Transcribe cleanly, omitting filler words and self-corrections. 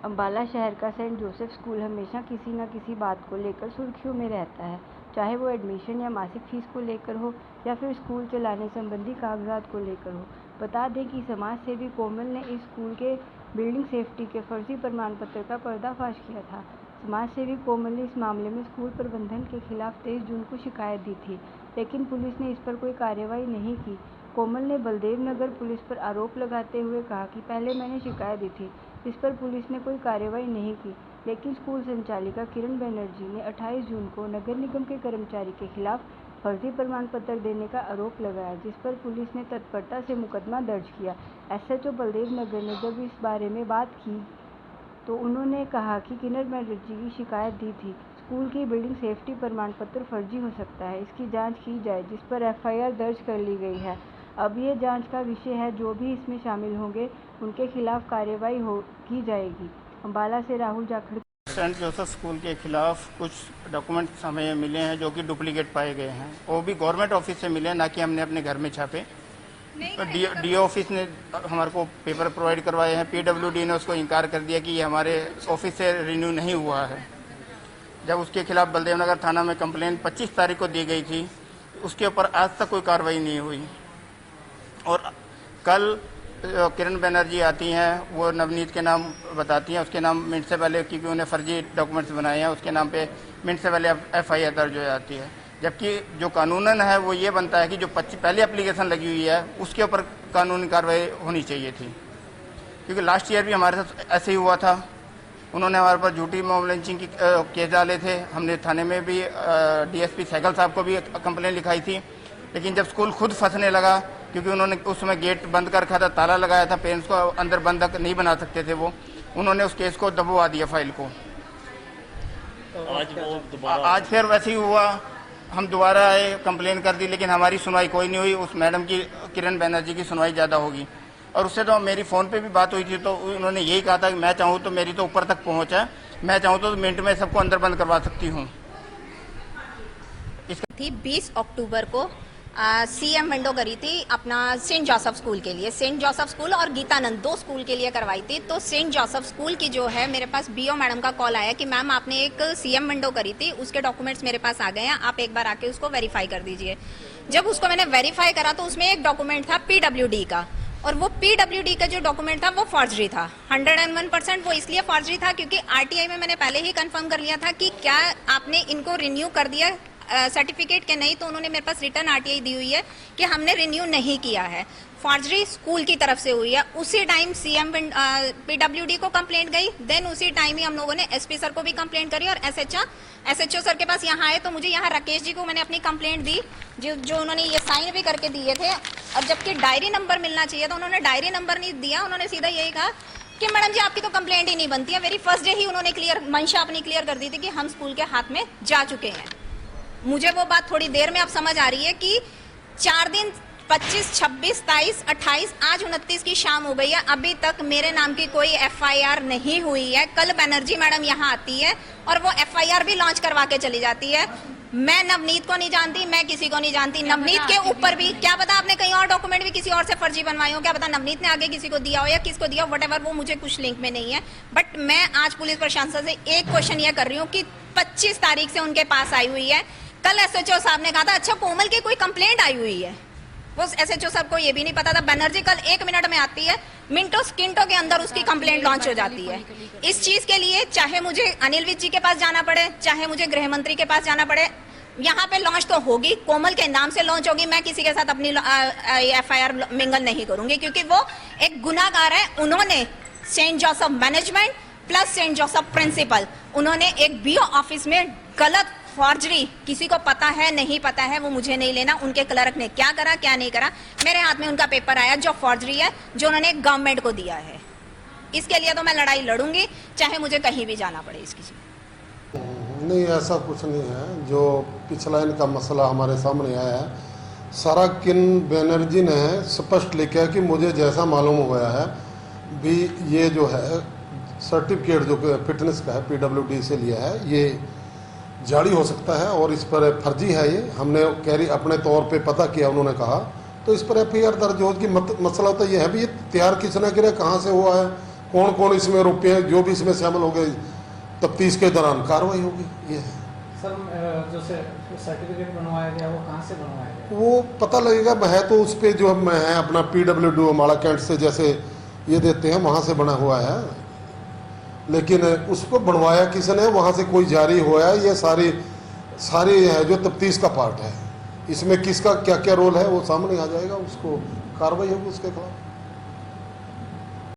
अम्बाला शहर का Saint Joseph school हमेशा किसी न किसी बात को लेकर सुर्खियों में रहता है, चाहे वो एडमिशन या मासिक फीस को लेकर हो या फिर स्कूल चलाने संबंधी कागजात को लेकर हो। बता दें कि समाज सेवी कोमल ने इस स्कूल के बिल्डिंग सेफ्टी के फर्जी प्रमाण पत्र का पर्दाफाश किया था। समाज सेवी कोमल ने इस मामले में स्कूल प्रबंधन के खिलाफ 23 जून को शिकायत दी थी, लेकिन पुलिस ने इस पर कोई कार्रवाई नहीं की। कोमल ने बलदेव नगर पुलिस पर आरोप लगाते हुए कहा कि पहले मैंने शिकायत दी थी, इस पर पुलिस ने कोई कार्रवाई नहीं की, लेकिन स्कूल संचालिका किरण बनर्जी ने 28 जून को नगर निगम के कर्मचारी के खिलाफ फर्जी प्रमाण पत्र देने का आरोप लगाया, जिस पर पुलिस ने तत्परता से मुकदमा दर्ज किया। एसएचओ बलदेव नगर ने जब इस बारे में बात की तो उन्होंने कहा कि किरण बनर्जी की शिकायत दी थी, स्कूल की बिल्डिंग सेफ्टी प्रमाण पत्र फर्जी हो सकता है, इसकी जांच की जाए, जिस पर एफआईआर दर्ज कर ली गई है। अब ये जांच का विषय है, जो भी इसमें शामिल होंगे उनके खिलाफ कार्रवाई की जाएगी। अम्बाला से Rahul Jakhar. Saint Joseph school के खिलाफ कुछ डॉक्यूमेंट्स हमें मिले हैं जो कि डुप्लीकेट पाए गए हैं। वो भी गवर्नमेंट ऑफिस से मिले, ना कि हमने अपने घर में छापे। तो डीओ ऑफिस ने हमारे को पेपर प्रोवाइड करवाए हैं। पीडब्ल्यूडी ने उसको इनकार कर दिया कि ये हमारे ऑफिस से रिन्यू नहीं हुआ है। जब उसके खिलाफ बलदेवनगर थाना में कंप्लेंट 25 तारीख को दी गई थी, उसके ऊपर आज तक कोई कार्रवाई नहीं हुई। और कल किरण बनर्जी आती हैं, वो नवनीत के नाम बताती हैं, उसके नाम मिनट से पहले, क्योंकि उन्हें फर्जी डॉक्यूमेंट्स बनाए हैं, उसके नाम पे मिनट से पहले एफआईआर दर्ज हो जाती है। जबकि जो कानूनन है वो ये बनता है कि जो पहले एप्लीकेशन लगी हुई है उसके ऊपर कानूनी कार्रवाई होनी चाहिए थी, क्योंकि लास्ट ईयर भी हमारे साथ ऐसे ही हुआ था। उन्होंने हमारे पर झूठी मॉब लिंचिंग की केस डाले थे। हमने थाने में भी डीएसपी सहगल साहब को भी कंप्लेंट लिखाई थी, लेकिन जब स्कूल खुद फंसने लगा, क्योंकि उन्होंने उस समय गेट बंद कर रखा था, ताला लगाया था, पेरेंट्स को अंदर बंद नहीं बना सकते थे वो, उन्होंने उस केस को दबवा दिया फाइल को। आज फिर वैसे ही हुआ, हम दोबारा आए, कंप्लेन कर दी, लेकिन हमारी सुनवाई कोई नहीं हुई। उस मैडम की, किरण बनर्जी की सुनवाई ज़्यादा होगी। और उससे तो मेरी फ़ोन पे भी बात हुई थी, तो उन्होंने यही कहा था कि मैं चाहूँ तो मेरी तो ऊपर तक पहुँच है, मैं चाहूँ तो मिनट में सबको अंदर बंद करवा सकती हूँ। 20 अक्टूबर को सीएम विंडो करी थी अपना सेंट जोसेफ स्कूल के लिए। सेंट जोसेफ स्कूल और गीतानंद 2 स्कूल के लिए करवाई थी। तो सेंट जोसेफ स्कूल की जो है, मेरे पास बीओ मैडम का कॉल आया कि मैम आपने एक सीएम विंडो करी थी, उसके डॉक्यूमेंट्स मेरे पास आ गए हैं, आप एक बार आके उसको वेरीफाई कर दीजिए। जब उसको मैंने वेरीफाई करा तो उसमें एक डॉक्यूमेंट था पीडब्ल्यूडी का, और वो पीडब्ल्यूडी का जो डॉक्यूमेंट था वो फॉर्जरी था। 101% वो इसलिए फॉर्जरी था क्योंकि आरटीआई में मैंने पहले ही कंफर्म कर लिया था कि क्या आपने इनको रिन्यू कर दिया सर्टिफिकेट के नहीं, तो उन्होंने मेरे पास रिटर्न आरटीआई दी हुई है कि हमने रिन्यू नहीं किया है। फॉर्जरी स्कूल की तरफ से हुई है। उसी टाइम सीएम पीडब्ल्यूडी को कंप्लेंट गई, देन उसी टाइम ही हम लोगों ने एसपी सर को भी कंप्लेंट करी, और एसएचओ सर के पास यहाँ आए तो मुझे यहाँ राकेश जी को मैंने अपनी कंप्लेंट दी, जो उन्होंने ये साइन भी करके दिए थे। और जबकि डायरी नंबर मिलना चाहिए था, उन्होंने डायरी नंबर नहीं दिया, उन्होंने सीधा यही कहा कि मैडम जी आपकी तो कंप्लेंट ही नहीं बनती है। वेरी फर्स्ट डे ही उन्होंने मंशा अपनी क्लियर कर दी थी कि हम स्कूल के हाथ में जा चुके हैं। मुझे वो बात थोड़ी देर में अब समझ आ रही है कि 4 दिन 25, 26, 27, 28, आज 29 की शाम हो गई है, अभी तक मेरे नाम की कोई एफआईआर नहीं हुई है। कल बनर्जी मैडम यहाँ आती है और वो एफआईआर भी लॉन्च करवा के चली जाती है। मैं नवनीत को नहीं जानती, मैं किसी को नहीं जानती। नवनीत के ऊपर भी क्या पता आपने कहीं और डॉक्यूमेंट भी किसी और से फर्जी बनवाए हो, क्या पता नवनीत ने आगे किसी को दिया हो या किसको दिया हो, व्हाटएवर, वो मुझे कुछ लिंक में नहीं है। बट मैं आज पुलिस प्रशासन से एक क्वेश्चन ये कर रही हूँ कि 25 तारीख से उनके पास आई हुई है। कल एसएचओ साहब ने कहा था अच्छा कोमल की कोई कंप्लेंट आई हुई है, वो एसएचओ साहब को ये भी नहीं पता था। बनर्जी कल 1 मिनट में आती है, मिनटों स्किंटों के अंदर उसकी कंप्लेंट लॉन्च हो जाती है। इस चीज के लिए चाहे मुझे अनिल विज जी के पास जाना पड़े, चाहे मुझे गृह मंत्री के पास जाना पड़े, यहाँ पे लॉन्च तो होगी, कोमल के नाम से लॉन्च होगी। मैं किसी के साथ अपनी एफआईआर मिंगल नहीं करूंगी, क्योंकि वो एक गुनाहगार है। उन्होंने Saint Joseph management plus Saint Joseph principal, उन्होंने एक बीओ ऑफिस में गलत फॉर्जरी, किसी को पता है नहीं पता है वो मुझे नहीं लेना, उनके क्लर्क ने क्या करा क्या नहीं करा, मेरे हाथ में उनका पेपर आया जो फॉर्जरी है, जो उन्होंने गवर्नमेंट को दिया है। इसके लिए तो मैं लड़ाई लड़ूंगी, चाहे मुझे कहीं भी जाना पड़े इसकी। नहीं, ऐसा कुछ नहीं है। जो पिछला इनका मसला हमारे सामने आया है, सारा किन बनर्जी ने स्पष्ट लिखा है कि मुझे जैसा मालूम हो गया है भी ये जो है सर्टिफिकेट जो फिटनेस का है पीडब्ल्यूडी से लिया है, ये जारी हो सकता है और इस पर फर्जी है। ये हमने कैरी अपने तौर पे पता किया, उन्होंने कहा, तो इस पर एफआईआर दर्ज होगी। मसला तो ये है भी ये तैयार किसने किया, कहाँ से हुआ है, कौन कौन इसमें रुपये जो भी इसमें शामिल हो गए, तफ्तीश के दौरान कार्रवाई होगी। ये है सर, जो सर्टिफिकेट बनवाया गया वो कहाँ से बनवाया गया? वो पता लगेगा। है तो उस पर जो मैं है अपना PWD अम्बाड़ा कैंट से जैसे ये देते हैं वहाँ से बना हुआ है, लेकिन उसको बनवाया किसने, वहाँ से कोई जारी हुआ है, ये सारी है जो तफ्तीश का पार्ट है। इसमें किसका क्या क्या रोल है वो सामने आ जाएगा, उसको कार्रवाई होगी उसके खिलाफ।